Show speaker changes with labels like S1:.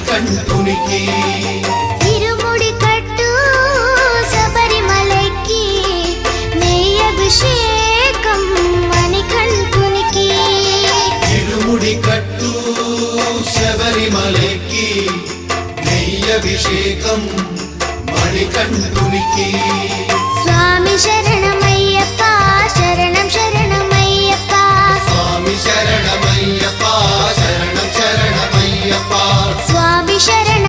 S1: మణికంఠునికి
S2: ఇరుముడి కట్టు శబరిమలకి నెయ్యభిషేకం మణికంఠునికి
S1: ఇరుముడి కట్టు శబరిమలకి నెయ్యభిషేకం మణికంఠునికి
S2: స్వామి శరణమయ్యప్ప శరణం శరణమయ్యప్ప
S1: స్వామి శరణమయ్యప్ప శరణం శరణమయ్యప్ప
S2: స్వామి శరణం